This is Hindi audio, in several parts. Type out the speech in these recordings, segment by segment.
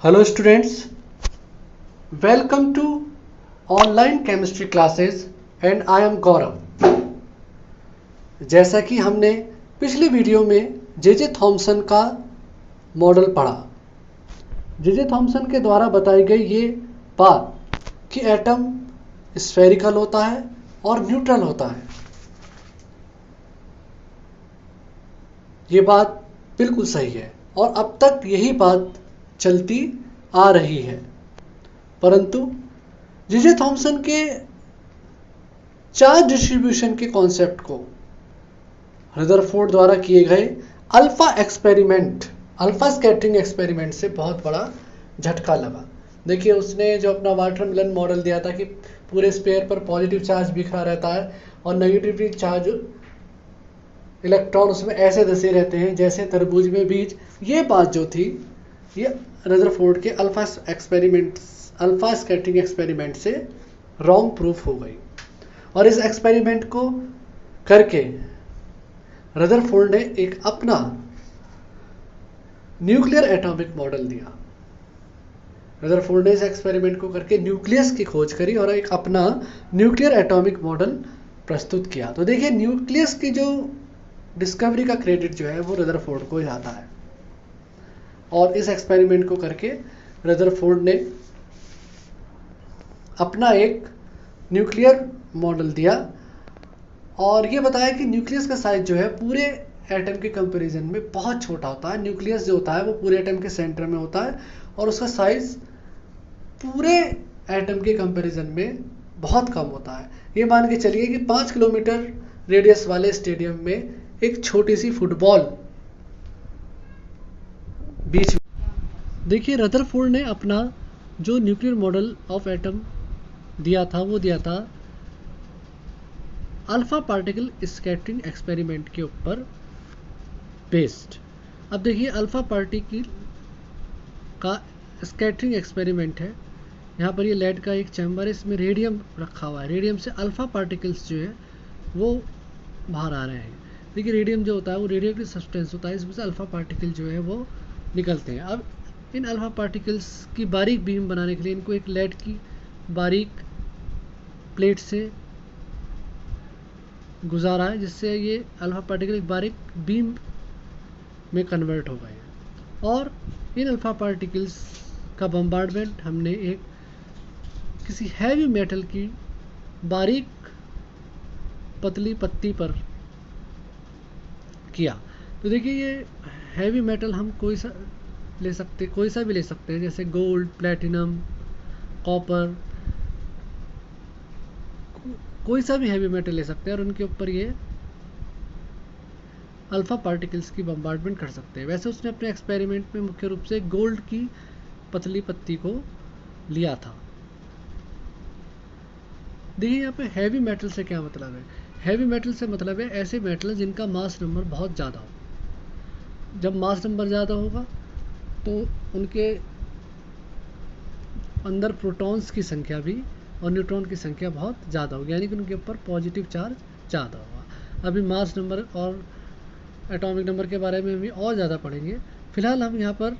Hello students, welcome to online chemistry classes and I am Gaurav। जैसा कि हमने पिछली वीडियो में जे थॉमसन का मॉडल पढ़ा, जे थॉमसन के द्वारा बताई गई ये बात कि एटम स्फेरिकल होता है और न्यूट्रल होता है, ये बात बिल्कुल सही है और अब तक यही बात चलती आ रही है। परंतु जे थॉमसन के चार्ज डिस्ट्रीब्यूशन के कॉन्सेप्ट को रदरफोर्ड द्वारा किए गए अल्फा स्कैटरिंग एक्सपेरिमेंट से बहुत बड़ा झटका लगा। देखिए, उसने जो अपना वाटरमेलन मॉडल दिया था कि पूरे स्फीयर पर पॉजिटिव चार्ज बिखरा रहता है और नेगेटिवली चार्ज इलेक्ट्रॉन उसमें ऐसे धसे रहते हैं जैसे तरबूज में बीज, ये बात जो थी ये रदरफोर्ड के अल्फा स्कैटरिंग एक्सपेरिमेंट से रॉन्ग प्रूफ हो गई। और इस एक्सपेरिमेंट को करके रदरफोर्ड ने एक अपना न्यूक्लियर एटॉमिक मॉडल दिया। रदरफोर्ड ने इस एक्सपेरिमेंट को करके न्यूक्लियस की खोज करी और एक अपना न्यूक्लियर एटॉमिक मॉडल प्रस्तुत किया। तो देखिए, न्यूक्लियस की जो डिस्कवरी का क्रेडिट जो है वो रदरफोर्ड को जाता है और इस एक्सपेरिमेंट को करके रदरफोर्ड ने अपना एक न्यूक्लियर मॉडल दिया और ये बताया कि न्यूक्लियस का साइज जो है पूरे एटम के कंपैरिजन में बहुत छोटा होता है। न्यूक्लियस जो होता है वो पूरे एटम के सेंटर में होता है और उसका साइज पूरे एटम के कंपैरिजन में बहुत कम होता है। ये मान के चलिए कि 5 किलोमीटर रेडियस वाले स्टेडियम में एक छोटी सी फुटबॉल बीच में। देखिए, रदरफोर्ड ने अपना जो न्यूक्लियर मॉडल ऑफ एटम दिया था वो दिया था अल्फा पार्टिकल स्कैटरिंग एक्सपेरिमेंट के ऊपर बेस्ड। अब देखिए, अल्फा पार्टिकल का स्कैटरिंग एक्सपेरिमेंट है। यहाँ पर ये लेड का एक चैम्बर है, इसमें रेडियम रखा हुआ है। रेडियम से अल्फा पार्टिकल्स जो है वो बाहर आ रहे हैं। देखिए, रेडियम जो होता है वो रेडियो एक्टिव सब्सटेंस होता है, इसमें से अल्फा पार्टिकल जो है वो निकलते हैं। अब इन अल्फा पार्टिकल्स की बारीक बीम बनाने के लिए इनको एक लेड की बारीक प्लेट से गुजारा है, जिससे ये अल्फा पार्टिकल एक बारीक बीम में कन्वर्ट हो गए हैं। और इन अल्फा पार्टिकल्स का बम्बार्डमेंट हमने एक किसी हैवी मेटल की बारीक पतली पत्ती पर किया। तो देखिए, ये हैवी मेटल हम कोई सा भी ले सकते हैं, जैसे गोल्ड, प्लेटिनम, कॉपर, कोई सा भी हैवी मेटल ले सकते हैं और उनके ऊपर ये अल्फा पार्टिकल्स की बम्बार्डमेंट कर सकते हैं। वैसे उसने अपने एक्सपेरिमेंट में मुख्य रूप से गोल्ड की पतली पत्ती को लिया था। देखिए, यहाँ पे हैवी मेटल से क्या मतलब है। हैवी मेटल से मतलब है ऐसे मेटल जिनका मास नंबर बहुत ज़्यादा हो। जब मास नंबर ज़्यादा होगा तो उनके अंदर प्रोटॉन्स की संख्या भी और न्यूट्रॉन की संख्या बहुत ज़्यादा होगी, यानी कि उनके ऊपर पॉजिटिव चार्ज ज़्यादा होगा। अभी मास नंबर और एटॉमिक नंबर के बारे में भी और ज़्यादा पढ़ेंगे। फिलहाल हम यहाँ पर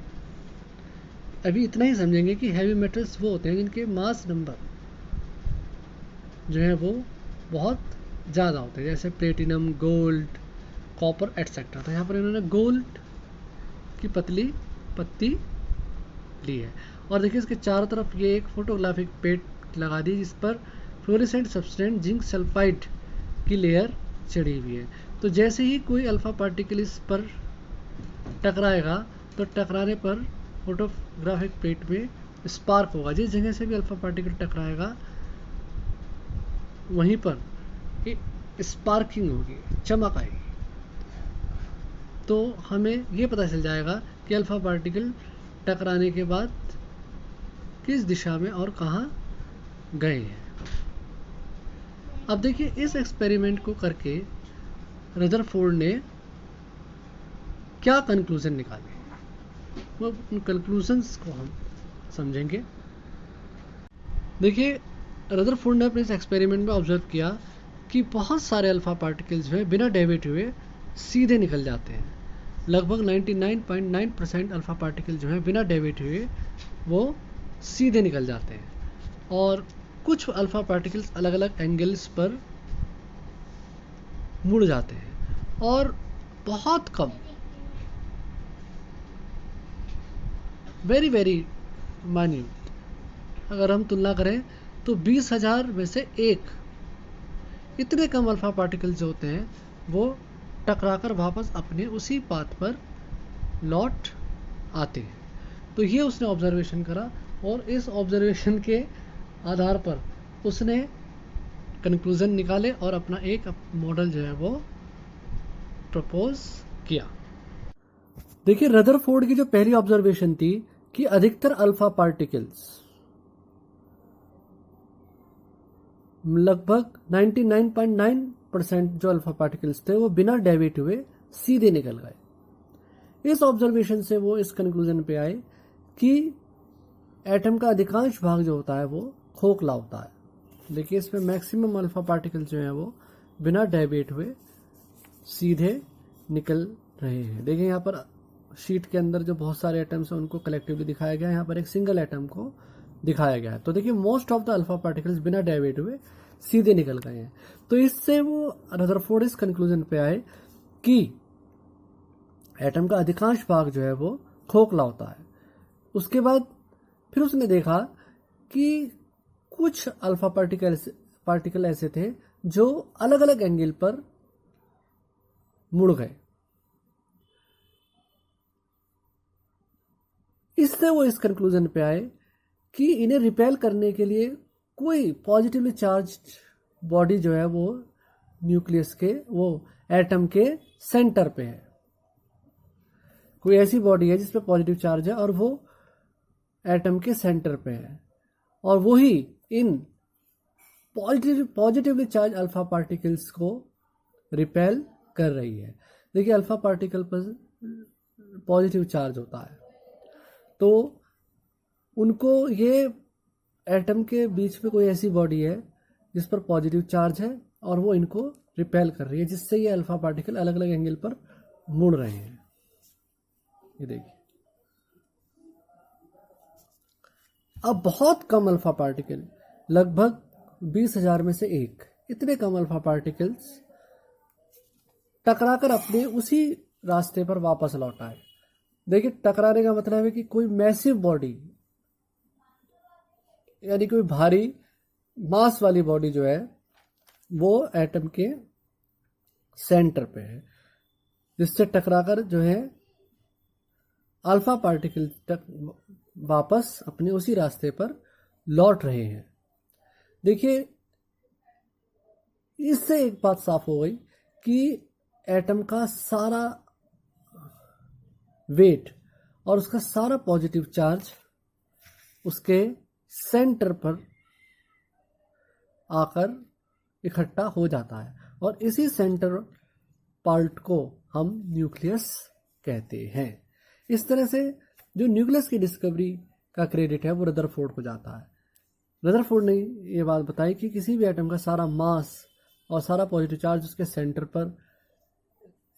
अभी इतना ही समझेंगे कि हैवी मेटल्स वो होते हैं जिनके मास नंबर जो है वो बहुत ज़्यादा होते हैं, जैसे प्लेटिनम, गोल्ड, कॉपर एटसेट्रा। तो यहाँ पर इन्होंने गोल्ड की पतली पत्ती ली है और देखिए, इसके चारों तरफ ये एक फोटोग्राफिक प्लेट लगा दी जिस पर फ्लोरेसेंट सब्सटेंस जिंक सल्फाइड की लेयर चढ़ी हुई है। तो जैसे ही कोई अल्फा पार्टिकल इस पर टकराएगा तो टकराने पर फोटोग्राफिक प्लेट में स्पार्क होगा। जिस जगह से भी अल्फा पार्टिकल टकराएगा वहीं पर स्पार्किंग होगी, चमक आएगी। तो हमें ये पता चल जाएगा कि अल्फा पार्टिकल टकराने के बाद किस दिशा में और कहाँ गए हैं। अब देखिए, इस एक्सपेरिमेंट को करके रदरफोर्ड ने क्या कंक्लूजन निकाले, वो उन कंक्लूजन्स को हम समझेंगे। देखिए, रदरफोर्ड ने अपने इस एक्सपेरिमेंट में ऑब्जर्व किया कि बहुत सारे अल्फा पार्टिकल्स जो है बिना डेविएट हुए सीधे निकल जाते हैं। लगभग 99.9% अल्फा पार्टिकल जो है बिना डेविएट हुए वो सीधे निकल जाते हैं, और कुछ अल्फा पार्टिकल्स अलग अलग एंगल्स पर मुड़ जाते हैं, और बहुत कम, वेरी वेरी माइन्यूट, अगर हम तुलना करें तो 20,000 में से एक, इतने कम अल्फा पार्टिकल्स जो होते हैं वो टकराकर वापस अपने उसी पाथ पर लौट आते हैं। तो ये उसने ऑब्जर्वेशन करा, और इस ऑब्जर्वेशन के आधार पर उसने कंक्लूजन निकाले और अपना एक मॉडल जो है वो प्रपोज किया। देखिए, रदरफोर्ड की जो पहली ऑब्जर्वेशन थी कि अधिकतर अल्फा पार्टिकल्स, लगभग 99.9% जो अल्फा पार्टिकल्स थे वो बिना डेविएट हुए सीधे निकल गए। इस ऑब्जर्वेशन से वो इस कंक्लूजन पे आए कि एटम का अधिकांश भाग जो होता है वो खोखला होता है। देखिए, इसमें मैक्सिमम अल्फा पार्टिकल्स जो हैं वो बिना डेविएट हुए सीधे निकल रहे हैं। देखिए, यहाँ पर शीट के अंदर जो बहुत सारे एटम्स हैं उनको कलेक्टिवली दिखाया गया है, यहाँ पर एक सिंगल एटम को दिखाया गया है। तो देखिए, most of the alpha particles बिना डेविएट हुए सीधे निकल गए हैं। तो इससे वो रदरफोर्ड इस कंक्लूजन पे आए कि एटम का अधिकांश भाग जो है वो खोखला होता है। उसके बाद फिर उसने देखा कि कुछ अल्फा पार्टिकल ऐसे थे जो अलग अलग एंगल पर मुड़ गए। इससे वो इस कंक्लूजन पे आए कि इन्हें रिपेल करने के लिए कोई पॉजिटिवली चार्ज्ड बॉडी जो है वो न्यूक्लियस के, वो एटम के सेंटर पे है। कोई ऐसी बॉडी है जिसपे पॉजिटिव चार्ज है और वो एटम के सेंटर पे है, और वही इन पॉजिटिवली चार्ज अल्फा पार्टिकल्स को रिपेल कर रही है। देखिए, अल्फा पार्टिकल पर पॉजिटिव चार्ज होता है, तो उनको ये एटम के बीच में कोई ऐसी बॉडी है जिस पर पॉजिटिव चार्ज है और वो इनको रिपेल कर रही है, जिससे ये अल्फा पार्टिकल अलग अलग एंगल पर मुड़ रहे हैं। ये देखिए, अब बहुत कम अल्फा पार्टिकल, लगभग 20,000 में से एक, इतने कम अल्फा पार्टिकल्स टकराकर अपने उसी रास्ते पर वापस लौट आए। देखिए, टकराने का मतलब है कि कोई मैसिव बॉडी, यानी कोई भारी मास वाली बॉडी जो है वो एटम के सेंटर पे है, जिससे टकराकर जो है अल्फा पार्टिकल तक वापस अपने उसी रास्ते पर लौट रहे हैं। देखिए, इससे एक बात साफ हो गई कि एटम का सारा वेट और उसका सारा पॉजिटिव चार्ज उसके सेंटर पर आकर इकट्ठा हो जाता है, और इसी सेंटर पार्ट को हम न्यूक्लियस कहते हैं। इस तरह से जो न्यूक्लियस की डिस्कवरी का क्रेडिट है वो रदरफोर्ड को जाता है। रदरफोर्ड ने ये बात बताई कि किसी भी एटम का सारा मास और सारा पॉजिटिव चार्ज उसके सेंटर पर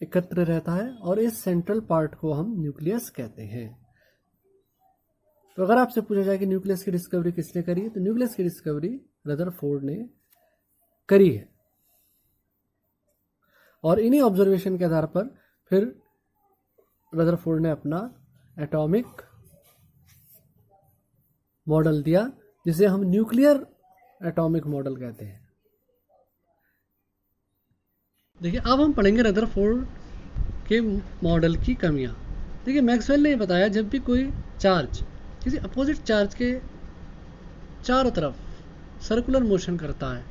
एकत्र रहता है, और इस सेंट्रल पार्ट को हम न्यूक्लियस कहते हैं। तो अगर आपसे पूछा जाए कि न्यूक्लियस की डिस्कवरी किसने करी है, तो न्यूक्लियस की डिस्कवरी रदरफोर्ड ने करी है, और इन्हीं ऑब्जर्वेशन के आधार पर फिर रदरफोर्ड ने अपना एटॉमिक मॉडल दिया, जिसे हम न्यूक्लियर एटॉमिक मॉडल कहते हैं। देखिए, अब हम पढ़ेंगे रदरफोर्ड के मॉडल की कमियां। देखिए, मैक्सवेल ने बताया जब भी कोई चार्ज किसी अपोजिट चार्ज के चारों तरफ सर्कुलर मोशन करता है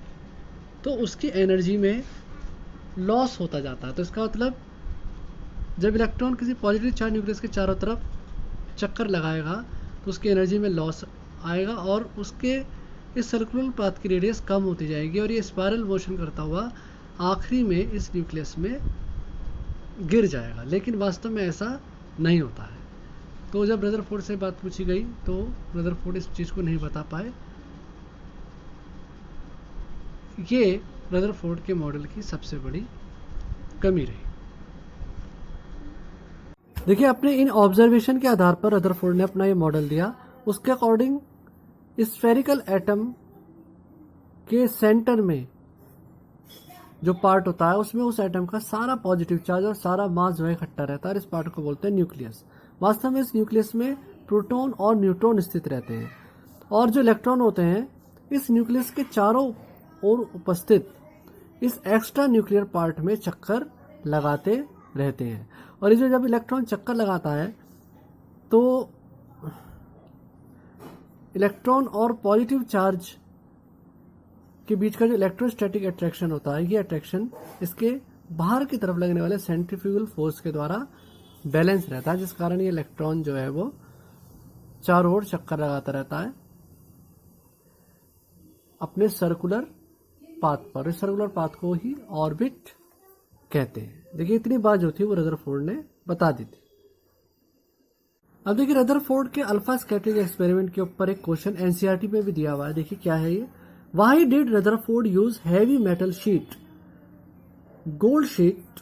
तो उसकी एनर्जी में लॉस होता जाता है। तो इसका मतलब जब इलेक्ट्रॉन किसी पॉजिटिव चार्ज न्यूक्लियस के चारों तरफ चक्कर लगाएगा तो उसकी एनर्जी में लॉस आएगा, और उसके इस सर्कुलर पाथ की रेडियस कम होती जाएगी, और ये स्पाइरल मोशन करता हुआ आखिरी में इस न्यूक्लियस में गिर जाएगा। लेकिन वास्तव में ऐसा नहीं होता है। तो जब रदरफोर्ड से बात पूछी गई तो रदरफोर्ड इस चीज़ को नहीं बता पाए। ये रदरफोर्ड के मॉडल की सबसे बड़ी कमी रही। देखिए अपने इन ऑब्जर्वेशन के आधार पर रदरफोर्ड ने अपना ये मॉडल दिया। उसके अकॉर्डिंग स्फेरिकल एटम के सेंटर में जो पार्ट होता है उसमें उस एटम का सारा पॉजिटिव चार्ज और सारा मास जो है इकट्ठा रहता है। इस पार्ट को बोलते हैं न्यूक्लियस। वास्तव में इस न्यूक्लियस में प्रोटॉन और न्यूट्रॉन स्थित रहते हैं और जो इलेक्ट्रॉन होते हैं इस न्यूक्लियस के चारों ओर उपस्थित इस एक्स्ट्रा न्यूक्लियर पार्ट में चक्कर लगाते रहते हैं। और ये जो जब इलेक्ट्रॉन चक्कर लगाता है तो इलेक्ट्रॉन और पॉजिटिव चार्ज के बीच का जो इलेक्ट्रोस्टैटिक अट्रैक्शन होता है, ये अट्रैक्शन इसके बाहर की तरफ लगने वाले सेंट्रीफ्यूगल फोर्स के द्वारा बैलेंस रहता है, जिस कारण ये इलेक्ट्रॉन जो है वो चारों ओर चक्कर लगाता रहता है अपने सर्कुलर पाथ पर। इस सर्कुलर पाथ को ही ऑर्बिट कहते हैं। देखिए इतनी बात जो थी वो रदरफोर्ड ने बता दी थी। अब देखिए रदरफोर्ड के अल्फा स्कैटरिंग एक्सपेरिमेंट के ऊपर एक क्वेश्चन एनसीईआरटी में भी दिया हुआ है। देखिए क्या है ये, why did Rutherford use heavy metal sheet gold sheet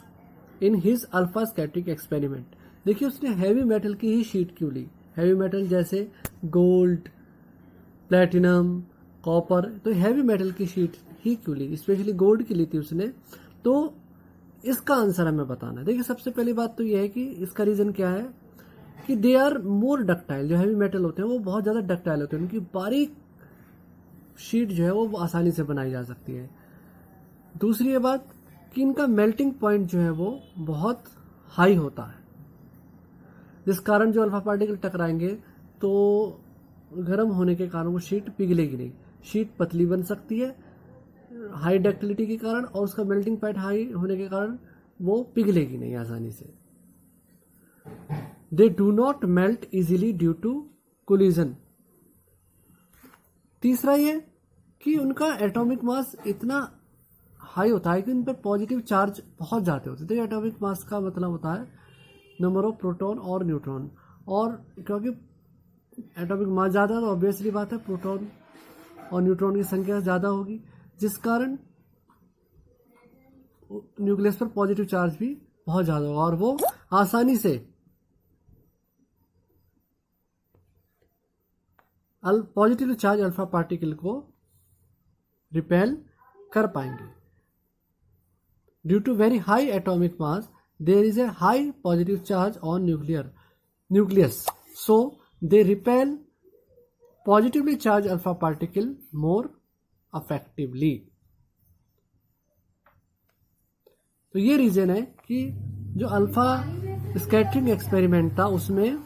in his alpha scattering experiment. देखिए उसने हैवी मेटल की ही शीट क्यों ली। हैवी मेटल जैसे गोल्ड, प्लेटिनम, कॉपर, तो हैवी मेटल की शीट ही क्यों ली, स्पेशली गोल्ड की ली थी उसने। तो इसका आंसर हमें बताना है। देखिए सबसे पहली बात तो यह है कि इसका रीजन क्या है कि दे आर मोर डक्टाइल। जो हैवी मेटल होते हैं वो बहुत ज्यादा डक्टाइल होते हैं, उनकी बारीक शीट जो है वो आसानी से बनाई जा सकती है। दूसरी ये बात कि इनका मेल्टिंग पॉइंट जो है वो बहुत हाई होता है, जिस कारण जो अल्फा पार्टिकल टकराएंगे तो गर्म होने के कारण वो शीट पिघलेगी नहीं। शीट पतली बन सकती है हाई डक्टिलिटी के कारण, और उसका मेल्टिंग पॉइंट हाई होने के कारण वो पिघलेगी नहीं आसानी से। They do not melt easily due to collision. तीसरा ये कि उनका एटॉमिक मास इतना हाई होता है कि उन पर पॉजिटिव चार्ज बहुत जाते होते हैं। तो एटॉमिक मास का मतलब होता है नंबर ऑफ प्रोटॉन और न्यूट्रॉन, और क्योंकि एटॉमिक मास ज़्यादा तो ऑब्वियसली बात है प्रोटॉन और न्यूट्रॉन की संख्या ज़्यादा होगी, जिस कारण न्यूक्लियस पर पॉजिटिव चार्ज भी बहुत ज़्यादा होगा और वो आसानी से पॉजिटिव चार्ज अल्फा पार्टिकल को रिपेल कर पाएंगे। Due to very high atomic mass there is a high positive charge on nucleus, so they repel positively charged alpha particle more effectively। तो ये रीजन है कि जो अल्फा स्कैटरिंग एक्सपेरिमेंट था उसमें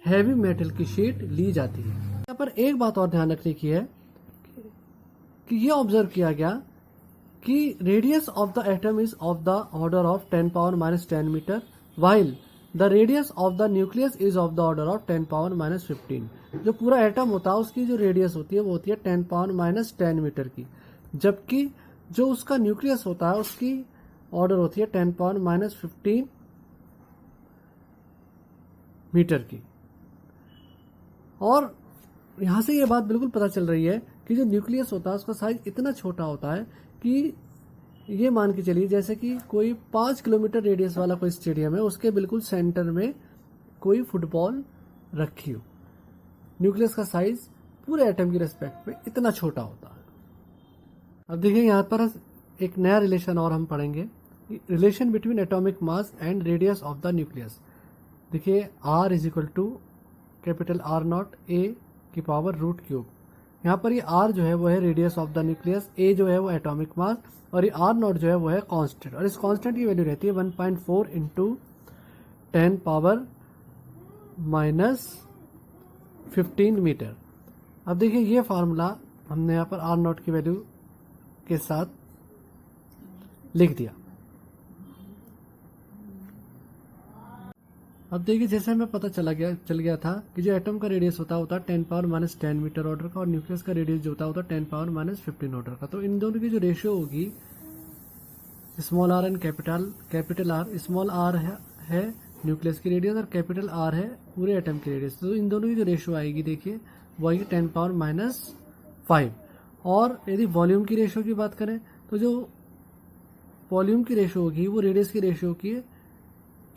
हैवी मेटल की शीट ली जाती है। यहाँ पर एक बात और ध्यान रखने की है कि ये ऑब्जर्व किया गया कि radius of the atom is of the order of 10⁻⁻10 metre, while the radius of the nucleus is of the order of 10⁻⁻15। जो पूरा एटम होता है उसकी जो रेडियस होती है वो होती है 10⁻⁻10 मीटर की, जबकि जो उसका न्यूक्लियस होता है उसकी ऑर्डर होती है 10⁻⁻15 मीटर की। और यहाँ से ये बात बिल्कुल पता चल रही है कि जो न्यूक्लियस होता है उसका साइज इतना छोटा होता है कि ये मान के चलिए जैसे कि कोई 5 किलोमीटर रेडियस वाला कोई स्टेडियम है, उसके बिल्कुल सेंटर में कोई फुटबॉल रखी हो। न्यूक्लियस का साइज पूरे एटम की रेस्पेक्ट में इतना छोटा होता है। अब देखिए यहाँ पर एक नया रिलेशन और हम पढ़ेंगे, relation between atomic mass and radius of the nucleus. देखिए R is equal to capital R0 A की पावर √3। यहाँ पर ये R जो है वो है radius of the nucleus, A जो है वो एटॉमिक मास, और ये R0 जो है वो है कांस्टेंट, और इस कांस्टेंट की वैल्यू रहती है 1.4 इंटू 10⁻⁻15 मीटर। अब देखिए ये फार्मूला हमने यहाँ पर R0 की वैल्यू के साथ लिख दिया। अब देखिए जैसे हमें पता चल गया था कि जो एटम का रेडियस होता है 10⁻⁻10 मीटर ऑर्डर का, और न्यूक्लियस का रेडियस जो होता है 10⁻⁻15 ऑर्डर का। तो इन दोनों की जो रेशियो होगी small r and capital R, small r है न्यूक्लियस की रेडियस और कैपिटल R है पूरे एटम की रेडियस। तो इन दोनों की जो रेशियो आएगी देखिए वो आएगी 10⁻⁻5। और यदि वॉल्यूम की रेशियो की बात करें तो जो वॉल्यूम की रेशियो होगी वो रेडियस की रेशियो की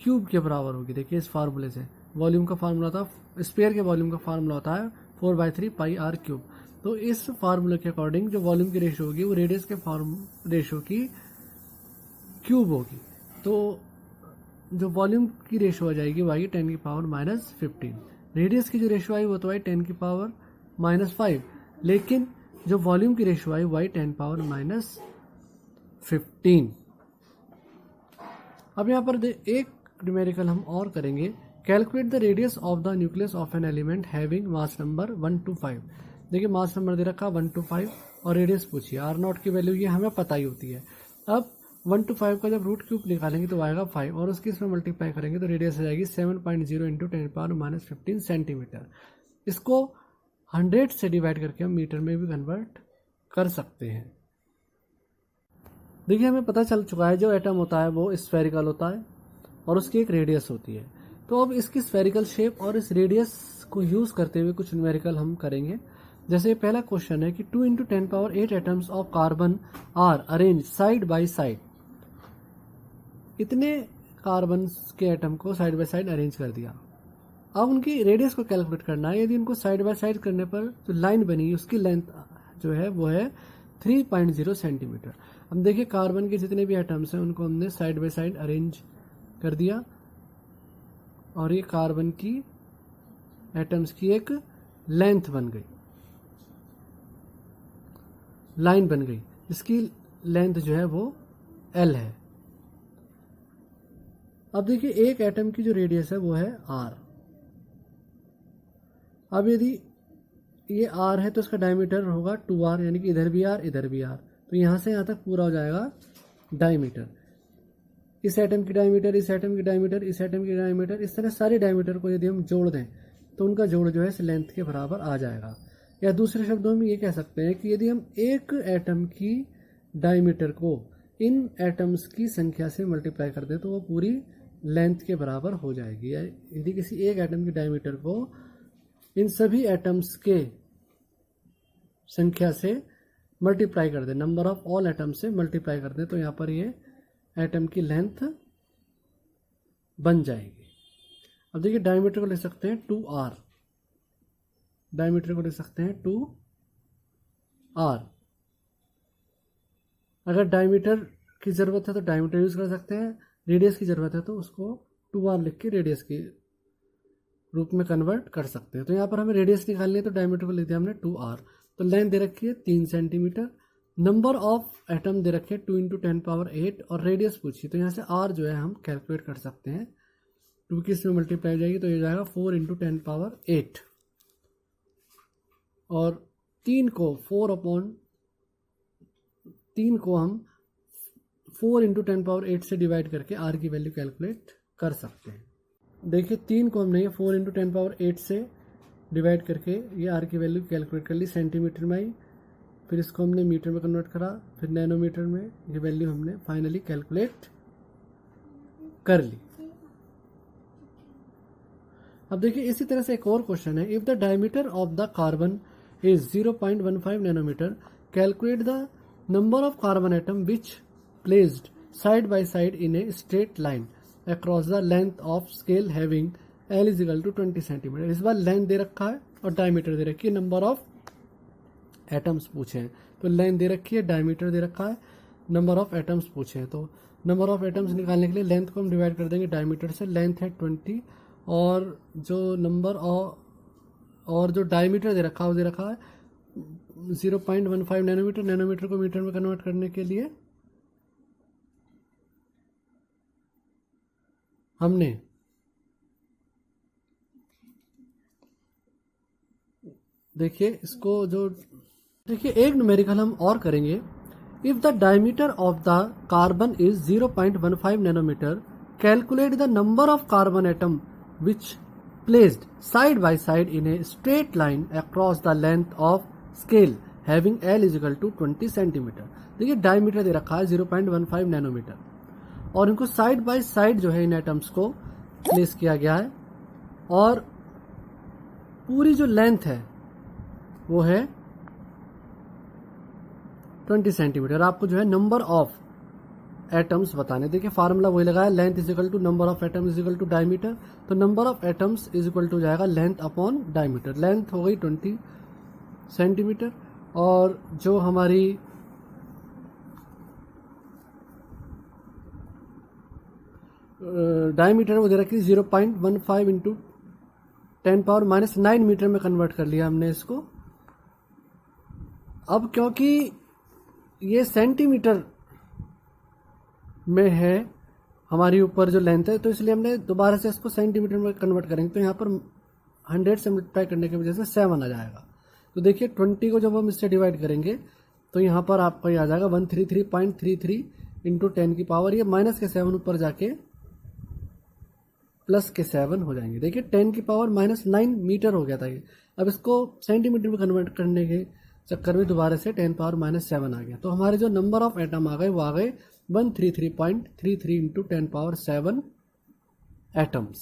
क्यूब के बराबर होगी। देखिए इस फार्मूले से वॉल्यूम का फार्मूला था, स्फीयर के वॉल्यूम का फार्मूला होता है 4/3 पाई आर क्यूब। तो इस फार्मूले के अकॉर्डिंग जो वॉल्यूम की रेशियो होगी वो रेडियस के रेशियो की क्यूब होगी। तो जो वॉल्यूम की रेशियो आ जाएगी वो आएगी 10⁻⁻15। रेडियस की जो रेशियो आई वो तो आई 10⁻⁻5, लेकिन जो वॉल्यूम की रेशियो आई वो आई 10⁻⁻15। अब यहाँ पर एक न्यूमेरिकल हम और करेंगे। Calculate the radius of the nucleus of an element having mass number 1 to 5। देखिए मास नंबर दे रखा 1 to 5 और रेडियस पूछिए। आर नॉट की वैल्यू ये हमें पता ही होती है। अब 1 to 5 का जब रूट क्यूब निकालेंगे तो आएगा 5 और उसकी इसमें मल्टीप्लाई करेंगे तो रेडियस आ जाएगी 7.0 इंटू 10⁻⁻15 सेंटीमीटर। इसको 100 से डिवाइड करके हम मीटर में भी कन्वर्ट कर सकते हैं। देखिए हमें पता चल चुका है जो एटम होता है वो स्फेरिकल होता है और उसकी एक रेडियस होती है। तो अब इसकी स्फेरिकल शेप और इस रेडियस को यूज करते हुए कुछ न्यूमेरिकल हम करेंगे। जैसे पहला क्वेश्चन है कि 2 × 10⁸ atoms of carbon are arrange side by side. इतने कार्बन के एटम को साइड बाय साइड अरेंज कर दिया। अब उनकी रेडियस को कैलकुलेट करना है। यदि उनको साइड बाय साइड करने पर जो लाइन बनी उसकी लेंथ जो है वो है 3.0 सेंटीमीटर। अब देखिए कार्बन के जितने भी एटम्स हैं उनको हमने साइड बाय साइड अरेंज कर दिया और ये कार्बन की एटम्स की एक लेंथ बन गई, लाइन बन गई। इसकी लेंथ जो है वो L है। अब देखिए एक एटम की जो रेडियस है वो है R। अब यदि ये R है तो इसका डायमीटर होगा 2R, यानी कि इधर भी R इधर भी R, तो यहां से यहां तक पूरा हो जाएगा डायमीटर। इस एटम की डायमीटर, इस एटम की डायमीटर, इस एटम की डायमीटर, इस तरह सारे डायमीटर को यदि हम जोड़ दें तो उनका जोड़ जो है इस लेंथ के बराबर आ जाएगा। या दूसरे शब्दों में ये कह सकते हैं कि यदि हम एक एटम की डायमीटर को इन एटम्स की संख्या से मल्टीप्लाई कर दें तो वो पूरी लेंथ के बराबर हो जाएगी। या यदि किसी एक एटम की डायमीटर को इन सभी एटम्स के संख्या से मल्टीप्लाई कर दें, नंबर ऑफ ऑल एटम से मल्टीप्लाई कर दें, तो यहाँ पर ये एटम की लेंथ बन जाएगी। अब देखिए डायमीटर को ले सकते हैं 2R, डायमीटर को ले सकते हैं 2R। अगर डायमीटर की ज़रूरत है तो डायमीटर यूज़ कर सकते हैं, रेडियस की ज़रूरत है तो उसको 2R लिख के रेडियस के रूप में कन्वर्ट कर सकते हैं। तो यहाँ पर हमें रेडियस निकालनी है तो डायमीटर को लिख दिया हमने 2R। तो लेंथ दे रखी है 3 सेंटीमीटर, नंबर ऑफ एटम दे रखे 2 × 10⁸ और रेडियस पूछी, तो यहाँ से R जो है हम कैलकुलेट कर सकते हैं। 2 की इसमें मल्टीप्लाई हो जाएगी तो ये जाएगा 4 × 10⁸, और 3 को 4/3 को हम 4 × 10⁸ से डिवाइड करके R की वैल्यू कैलकुलेट कर सकते हैं। देखिए 3 को हमने 4 × 10⁸ से डिवाइड करके ये R की वैल्यू कैलकुलेट कर ली, सेंटीमीटर में आई, फिर इसको हमने मीटर में कन्वर्ट करा, फिर नैनोमीटर में ये वैल्यू हमने फाइनली कैलकुलेट कर ली। अब देखिए इसी तरह से एक और क्वेश्चन है, if the diameter of the carbon is 0.15 nanometre, calculate the number of carbon atom which placed side by side in a straight line across the length of scale having L = 20 centimetre. इस बार लेंथ दे रखा है और डायमीटर दे रखी है, नंबर ऑफ एटम्स पूछे हैं। तो लेंथ दे रखी है, डायमीटर दे रखा है, नंबर ऑफ एटम्स पूछे हैं। तो नंबर ऑफ एटम्स निकालने के लिए लेंथ को हम डिवाइड कर देंगे डायमीटर से। लेंथ है 20 और जो नंबर और जो डायमीटर दे रखा है वो दे रखा है 0.15 नैनोमीटर। नैनोमीटर को मीटर में कन्वर्ट करने के लिए हमने देखिए इसको जो देखिए एक न्यूमेरिकल हम और करेंगे। If the diameter of the carbon is 0.15 nanometre, calculate the number of carbon atom which placed side by side in a straight line across the length of scale having L = 20 centimetre. देखिए डायमीटर दे रखा है 0.15 नैनोमीटर और इनको साइड बाय साइड जो है इन एटम्स को प्लेस किया गया है और पूरी जो लेंथ है वो है 20 सेंटीमीटर। आपको जो है नंबर ऑफ एटम्स बताने। देखिए फार्मूला वही लगाया, length is equal to number of atom is equal to diameter. तो number of atoms is equal to जाएगा लेंथ अपॉन डायमीटर। लेंथ हो गई 20 सेंटीमीटर और जो हमारी डायमीटर वो दे रखी 0.15 इंटू 10⁻⁹ मीटर में कन्वर्ट कर लिया हमने इसको। अब क्योंकि ये सेंटीमीटर में है हमारी ऊपर जो लेंथ है, तो इसलिए हमने दोबारा से इसको सेंटीमीटर में कन्वर्ट करेंगे। तो यहाँ पर 100 से मल्टीप्लाई करने की वजह से 7 आ जाएगा। तो देखिए 20 को जब हम इससे डिवाइड करेंगे तो यहाँ पर आपका ये आ जाएगा 133.33 इंटू 10 की पावर, ये माइनस के 7 ऊपर जाके प्लस के 7 हो जाएंगे। देखिए 10 की पावर -9 मीटर हो गया था ये। अब इसको सेंटीमीटर में कन्वर्ट करने के चक्कर में दोबारा से 10⁻⁷ आ गया। तो हमारे जो नंबर ऑफ एटम आ गए वो आ गए 133.33 इंटू 10⁻⁷ एटम्स।